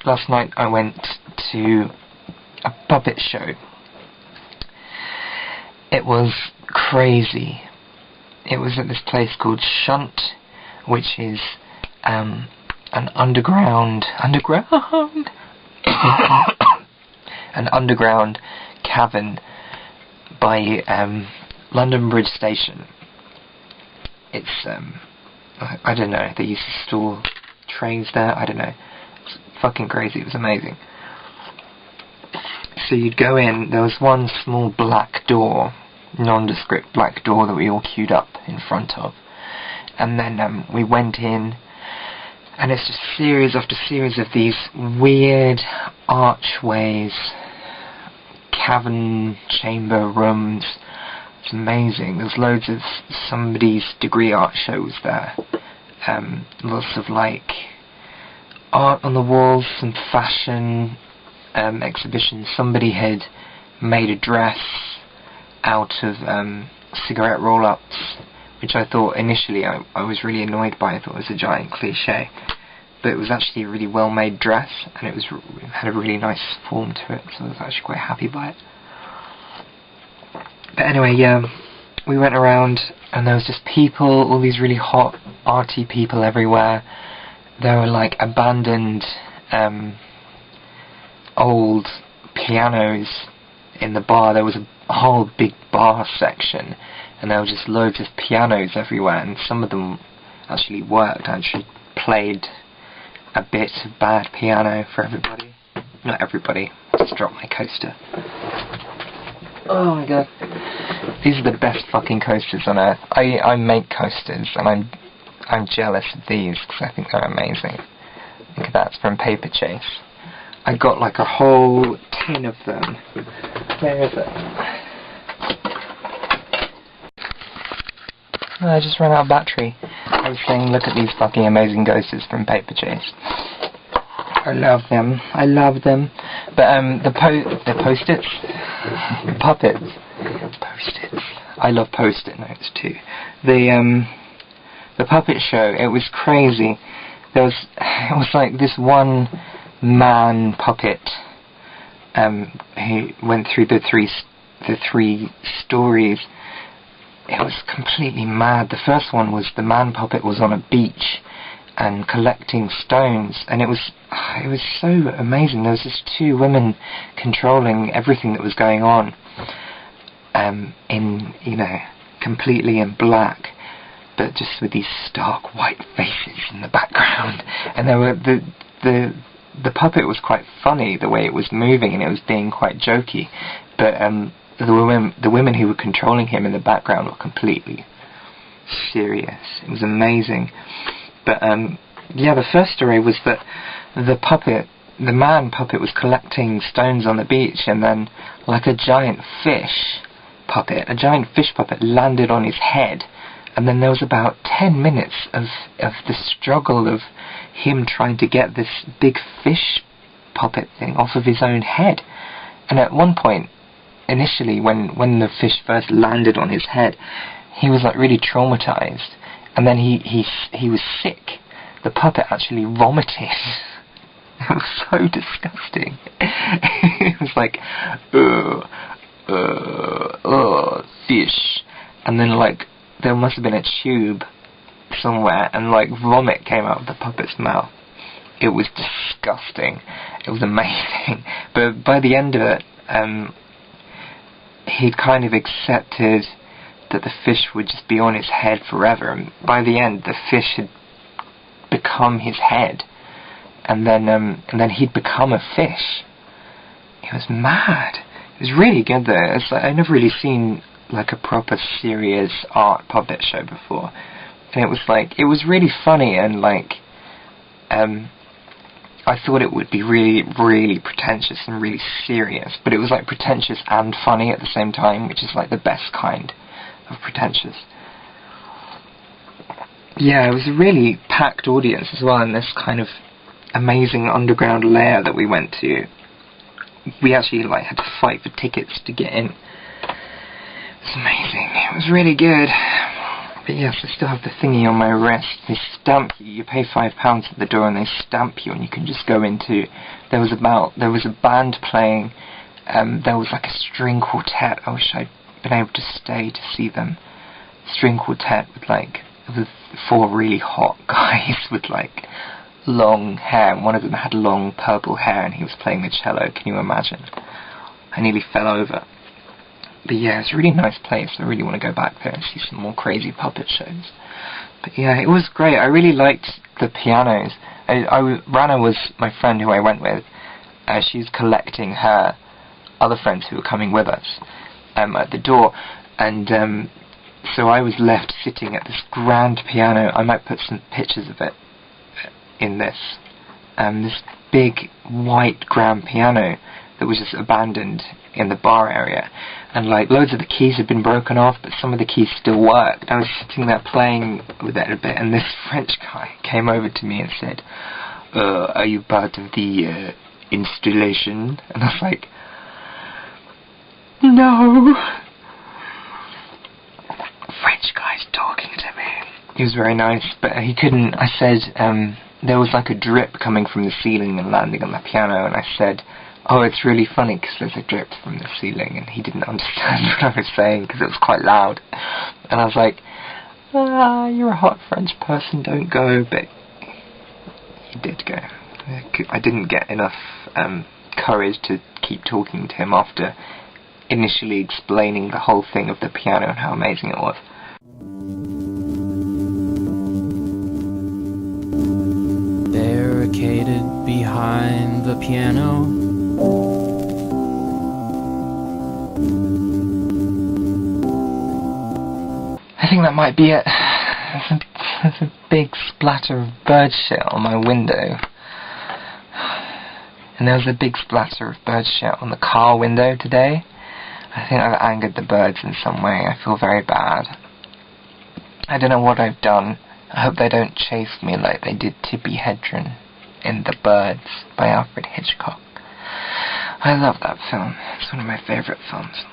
Last night I went to a puppet show. It was crazy. It was at this place called Shunt, which is an underground cavern by London Bridge Station. It's I don't know, they used to store trains there, I don't know. It's fucking crazy, it was amazing. So you'd go in, there was one small black door, nondescript black door that we all queued up in front of. And then we went in, and it's just series after series of these weird archways, cavern chamber rooms. It's amazing. There's loads of somebody's degree art shows there. Lots of like art on the walls, some fashion exhibitions. Somebody had made a dress out of cigarette roll-ups, which I thought initially I was really annoyed by. I thought it was a giant cliche, but it was actually a really well-made dress, and it had a really nice form to it, so I was actually quite happy by it. But anyway, yeah, we went around, and there was just people, all these really hot, arty people everywhere. There were like abandoned old pianos in the bar. There was a whole big bar section, and there were just loads of pianos everywhere, and some of them actually worked. I actually played a bit of bad piano for everybody. Not everybody, I just dropped my coaster. Oh my god. These are the best fucking coasters on earth. I make coasters, and I'm jealous of these, because I think they're amazing. Look at that, it's from Paper Chase. I got like a whole tin of them. Where is it? Oh, I just ran out of battery. I was saying, look at these fucking amazing coasters from Paper Chase. I love them. I love them. But the post-its, puppets, post-its. I love post-it notes too. The puppet show. It was crazy. It was like this one man puppet. He went through the three stories. It was completely mad. The first one was the man puppet was on a beach and collecting stones, and it was so amazing. There was just two women controlling everything that was going on, in, you know, completely in black, but just with these stark white faces in the background. And there were the puppet was quite funny the way it was moving, and it was being quite jokey, but the women who were controlling him in the background were completely serious. It was amazing. But yeah, the first story was that the man puppet was collecting stones on the beach, and then like a giant fish puppet landed on his head, and then there was about 10 minutes of the struggle of him trying to get this big fish puppet thing off of his own head. And at one point, initially, when the fish first landed on his head, he was like really traumatized, and then he was sick. The puppet actually vomited. It was so disgusting. It was like, fish, and then like there must have been a tube somewhere, and like vomit came out of the puppet's mouth. It was disgusting. It was amazing. But by the end of it, he'd kind of accepted that the fish would just be on his head forever, and by the end the fish had become his head, and then he'd become a fish. It was mad. It was really good though. It's like, I'd never really seen like a proper serious art puppet show before, and it was like, it was really funny, and like I thought it would be really, really pretentious and really serious, but it was like pretentious and funny at the same time, which is like the best kind of pretentious. Yeah, it was a really packed audience as well, in this kind of amazing underground lair that we went to. We actually like had to fight for tickets to get in. It was amazing. It was really good. But yes, I still have the thingy on my wrist. They stamp you. You pay £5 at the door and they stamp you, and you can just go into... There was a band playing. There was like a string quartet. I wish I'd been able to stay to see them. String quartet with 4 really hot guys with like long hair. And one of them had long purple hair, and he was playing the cello. Can you imagine? I nearly fell over. But yeah, it's a really nice place. I really want to go back there and see some more crazy puppet shows. But yeah, it was great. I really liked the pianos. Rana was my friend who I went with. She's collecting her other friends who were coming with us at the door. And so I was left sitting at this grand piano. I might put some pictures of it in this. This big white grand piano that was just abandoned in the bar area, and like loads of the keys had been broken off, but some of the keys still worked. I was sitting there playing with it a bit, and this French guy came over to me and said, are you part of the installation? And I was like, no. French guy's talking to me. He was very nice, but he couldn't. I said, there was like a drip coming from the ceiling and landing on the piano, and I said, oh, it's really funny because there's a drip from the ceiling, and he didn't understand what I was saying because it was quite loud. And I was like, you're a hot French person, don't go, but he did go. I didn't get enough courage to keep talking to him after initially explaining the whole thing of the piano and how amazing it was. Barricaded behind the piano, I think that might be it. There's a big splatter of bird shit on my window. And there was a big splatter of bird shit on the car window today. I think I've angered the birds in some way. I feel very bad. I don't know what I've done. I hope they don't chase me like they did Tippi Hedren in The Birds by Alfred Hitchcock. I love that film. It's one of my favourite films.